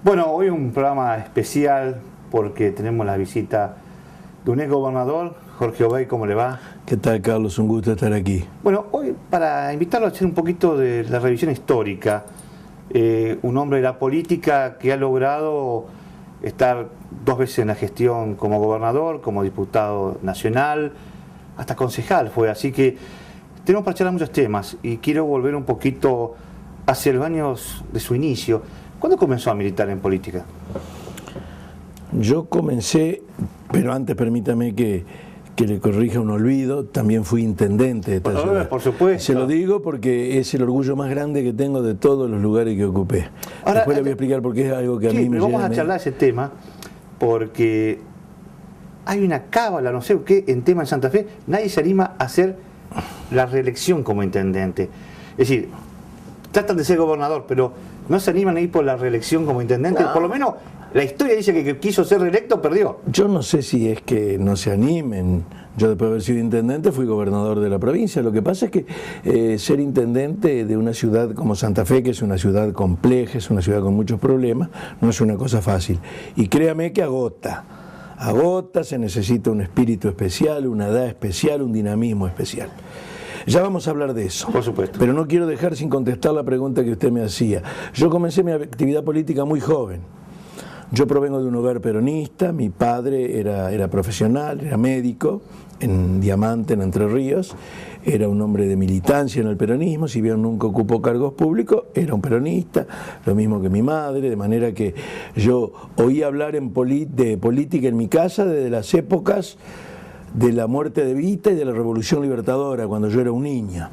Bueno, hoy es un programa especial porque tenemos la visita de un ex gobernador, Jorge Obey. ¿Cómo le va? ¿Qué tal, Carlos? Un gusto estar aquí. Bueno, hoy para invitarlo a hacer un poquito de la revisión histórica, un hombre de la política que ha logrado estar 2 veces en la gestión como gobernador, como diputado nacional, hasta concejal fue, así que tenemos para charlar muchos temas y quiero volver un poquito hacia los años de su inicio. ¿Cuándo comenzó a militar en política? Yo comencé, pero antes permítame que le corrija un olvido, también fui intendente de esta ciudad. Por supuesto. Se lo digo porque es el orgullo más grande que tengo de todos los lugares que ocupé. Ahora, después le voy a explicar por qué es algo que a mí me vamos a charlar ese tema porque hay una cábala, no sé qué, en tema en Santa Fe, nadie se anima a hacer la reelección como intendente. Es decir, tratan de ser gobernador, pero no se animan a ir por la reelección como intendente. No. Por lo menos la historia dice que quiso ser reelecto, perdió. Yo no sé si es que no se animen. Yo después de haber sido intendente fui gobernador de la provincia. Lo que pasa es que ser intendente de una ciudad como Santa Fe, que es una ciudad compleja, es una ciudad con muchos problemas, no es una cosa fácil. Y créame que agota. Agota, se necesita un espíritu especial, una edad especial, un dinamismo especial. Ya vamos a hablar de eso. Por supuesto. Pero no quiero dejar sin contestar la pregunta que usted me hacía. Yo comencé mi actividad política muy joven. Yo provengo de un hogar peronista, mi padre era profesional, era médico en Diamante, en Entre Ríos, era un hombre de militancia en el peronismo, si bien nunca ocupó cargos públicos, era un peronista, lo mismo que mi madre, de manera que yo oí hablar de política en mi casa desde las épocas de la muerte de Evita y de la Revolución Libertadora, cuando yo era un niño.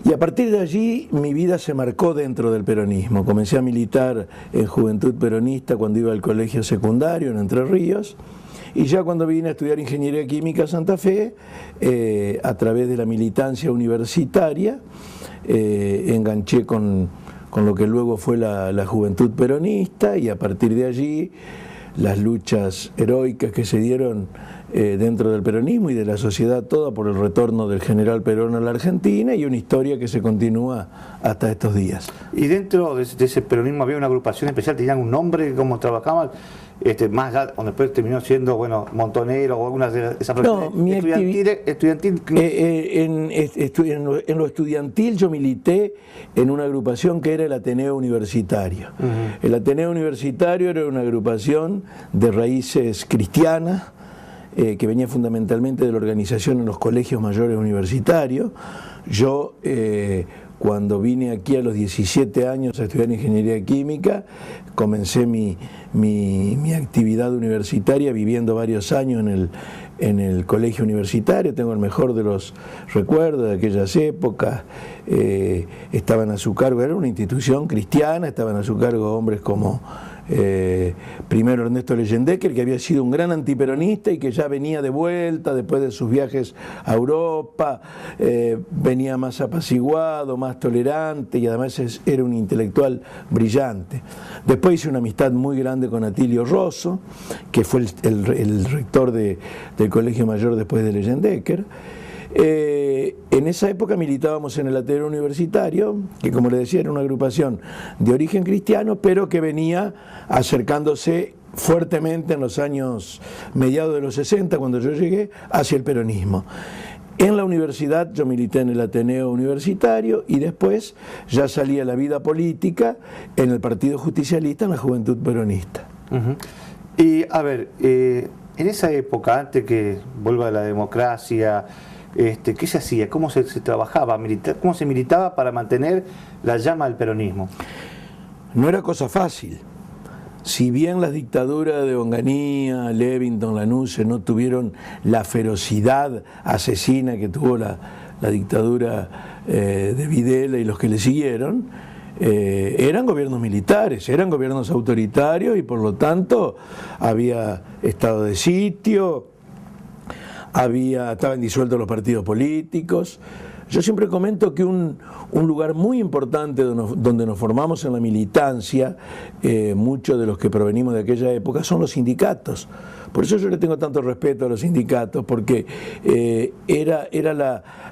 Y a partir de allí mi vida se marcó dentro del peronismo. Comencé a militar en Juventud Peronista cuando iba al colegio secundario en Entre Ríos, y ya cuando vine a estudiar Ingeniería Química a Santa Fe, a través de la militancia universitaria, enganché con lo que luego fue la Juventud Peronista, y a partir de allí las luchas heroicas que se dieron dentro del peronismo y de la sociedad toda por el retorno del general Perón a la Argentina, y una historia que se continúa hasta estos días. Y dentro de ese peronismo había una agrupación especial, tenían un nombre, cómo trabajaban, más allá, donde después terminó siendo, bueno, Montonero o algunas de esas personas. No, estudiantil. En lo estudiantil yo milité en una agrupación que era el Ateneo Universitario. El Ateneo Universitario era una agrupación de raíces cristianas, que venía fundamentalmente de la organización en los colegios mayores universitarios. Yo, cuando vine aquí a los 17 años a estudiar Ingeniería Química, comencé mi actividad universitaria viviendo varios años en el colegio universitario. Tengo el mejor de los recuerdos de aquellas épocas. Estaban a su cargo, era una institución cristiana, estaban a su cargo hombres como primero Ernesto Leyendecker, que había sido un gran antiperonista y que ya venía de vuelta después de sus viajes a Europa, venía más apaciguado, más tolerante, y además era un intelectual brillante. Después hice una amistad muy grande con Atilio Rosso, que fue el rector del Colegio Mayor después de Leyendecker. En esa época militábamos en el Ateneo Universitario, que, como le decía, era una agrupación de origen cristiano, pero que venía acercándose fuertemente en los años mediados de los 60, cuando yo llegué, hacia el peronismo. En la universidad yo milité en el Ateneo Universitario, y después ya salí a la vida política en el Partido Justicialista, en la Juventud Peronista. Y a ver, en esa época, antes que vuelva la democracia, ¿qué se hacía? ¿Cómo se trabajaba? ¿Cómo se militaba para mantener la llama del peronismo? No era cosa fácil. Si bien las dictaduras de Onganía, Levington, Lanusse no tuvieron la ferocidad asesina que tuvo la dictadura de Videla y los que le siguieron, eran gobiernos militares, eran gobiernos autoritarios, y por lo tanto había estado de sitio, estaban disueltos los partidos políticos. Yo siempre comento que un lugar muy importante donde nos formamos en la militancia, muchos de los que provenimos de aquella época, son los sindicatos. Por eso yo le tengo tanto respeto a los sindicatos, porque era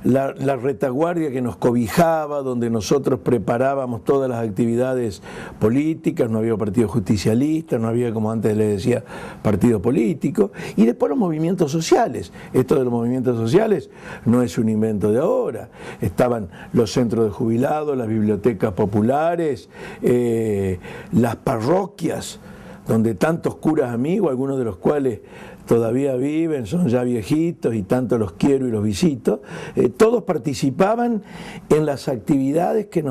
la retaguardia que nos cobijaba, donde nosotros preparábamos todas las actividades políticas, no había partido justicialista, no había, como antes le decía, partido político, y después los movimientos sociales. Esto de los movimientos sociales no es un invento de ahora. Estaban los centros de jubilados, las bibliotecas populares, las parroquias, donde tantos curas amigos, algunos de los cuales todavía viven, son ya viejitos y tanto los quiero y los visito, todos participaban en las actividades que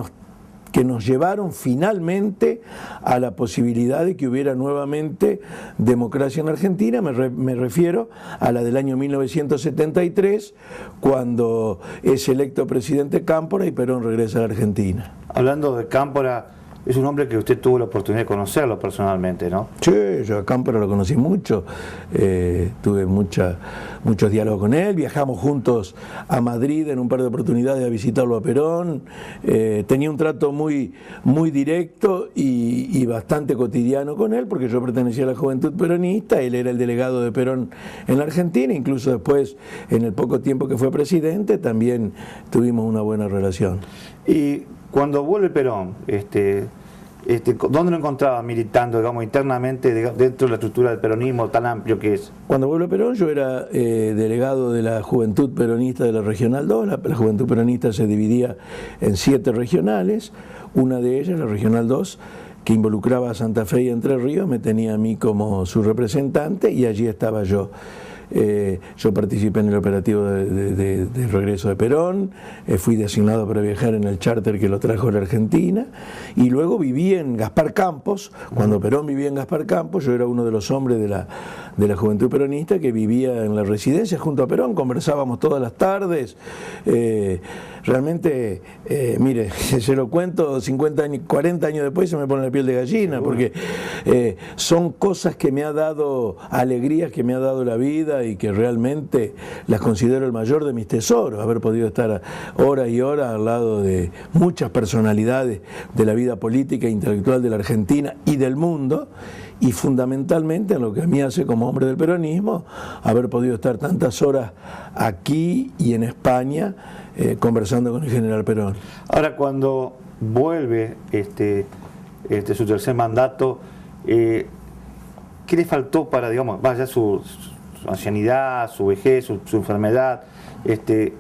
nos llevaron finalmente a la posibilidad de que hubiera nuevamente democracia en Argentina. Me refiero a la del año 1973, cuando es electo presidente Cámpora y Perón regresa a la Argentina. Hablando de Cámpora, es un hombre que usted tuvo la oportunidad de conocerlo personalmente, ¿no? Sí, yo a Cámpora lo conocí mucho, tuve muchos diálogos con él, viajamos juntos a Madrid en un par de oportunidades a visitarlo a Perón, tenía un trato muy directo y bastante cotidiano con él, porque yo pertenecía a la Juventud Peronista, él era el delegado de Perón en la Argentina, incluso después, en el poco tiempo que fue presidente, también tuvimos una buena relación. Y cuando vuelve Perón, ¿dónde lo encontraba militando, digamos, internamente dentro de la estructura del peronismo tan amplio que es? Cuando vuelve Perón, yo era delegado de la Juventud Peronista de la Regional 2. La Juventud Peronista se dividía en 7 regionales. Una de ellas, la Regional 2, que involucraba a Santa Fe y Entre Ríos, me tenía a mí como su representante y allí estaba yo. Yo participé en el operativo de regreso de Perón, fui designado para viajar en el charter que lo trajo a la Argentina, y luego viví en Gaspar Campos. Cuando Perón vivía en Gaspar Campos, yo era uno de los hombres de la Juventud Peronista que vivía en la residencia junto a Perón, conversábamos todas las tardes. Realmente, mire, se lo cuento 50 años, 40 años después se me pone la piel de gallina, porque son cosas que me ha dado, alegrías que me ha dado la vida, y que realmente las considero el mayor de mis tesoros, haber podido estar horas y horas al lado de muchas personalidades de la vida política e intelectual de la Argentina y del mundo, y fundamentalmente en lo que a mí hace como hombre del peronismo, haber podido estar tantas horas aquí y en España conversando con el general Perón. Ahora, cuando vuelve su tercer mandato, ¿qué le faltó para, digamos, vaya su ancianidad, su vejez, su enfermedad, qué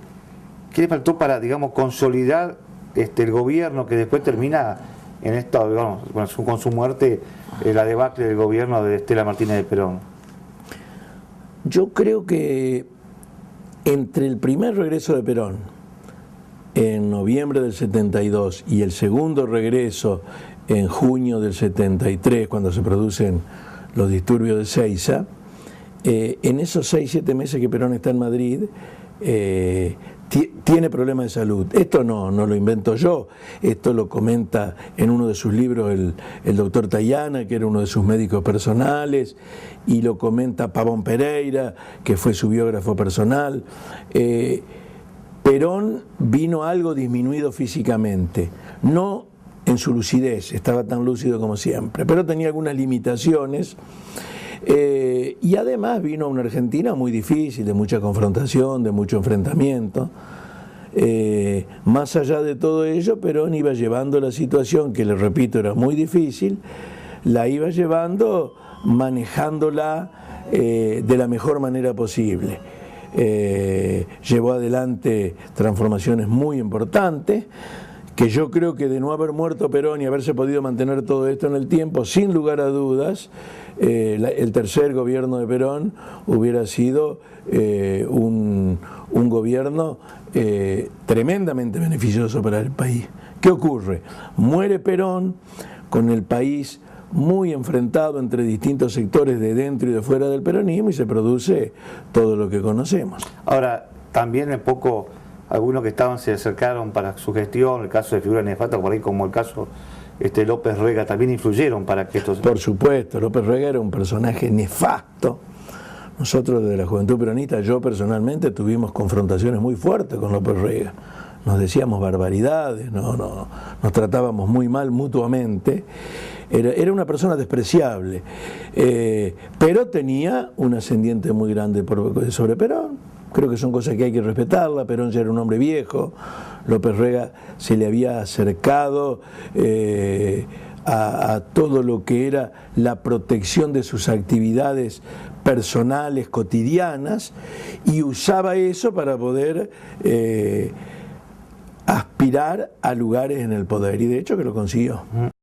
le faltó para, digamos, consolidar el gobierno que después termina en esta, digamos, con su muerte, la debacle del gobierno de Estela Martínez de Perón? Yo creo que entre el primer regreso de Perón en noviembre del 72 y el segundo regreso en junio del 73, cuando se producen los disturbios de Seiza, en esos 6-7 meses que Perón está en Madrid, tiene problemas de salud. Esto no lo invento yo, esto lo comenta en uno de sus libros el doctor Tayana, que era uno de sus médicos personales, y lo comenta Pavón Pereira, que fue su biógrafo personal. Perón vino algo disminuido físicamente, no en su lucidez, estaba tan lúcido como siempre, pero tenía algunas limitaciones. Y además vino a una Argentina muy difícil, de mucha confrontación, de mucho enfrentamiento. Más allá de todo ello, Perón iba llevando la situación, que le repito era muy difícil, la iba llevando manejándola de la mejor manera posible. Llevó adelante transformaciones muy importantes, que yo creo que de no haber muerto Perón y haberse podido mantener todo esto en el tiempo, sin lugar a dudas, el tercer gobierno de Perón hubiera sido un gobierno tremendamente beneficioso para el país. ¿Qué ocurre? Muere Perón con el país muy enfrentado entre distintos sectores de dentro y de fuera del peronismo, y se produce todo lo que conocemos. Ahora, también un poco algunos que estaban se acercaron para su gestión, el caso de figuras nefastas, por ahí como el caso López Rega, también influyeron para que esto... Por supuesto, López Rega era un personaje nefasto. Nosotros de la Juventud Peronista, yo personalmente, tuvimos confrontaciones muy fuertes con López Rega. nos decíamos barbaridades, nos tratábamos muy mal mutuamente. Era una persona despreciable, pero tenía un ascendiente muy grande sobre Perón. Creo que son cosas que hay que respetarla. Perón ya era un hombre viejo, López Rega se le había acercado a todo lo que era la protección de sus actividades personales, cotidianas, y usaba eso para poder aspirar a lugares en el poder, y de hecho que lo consiguió.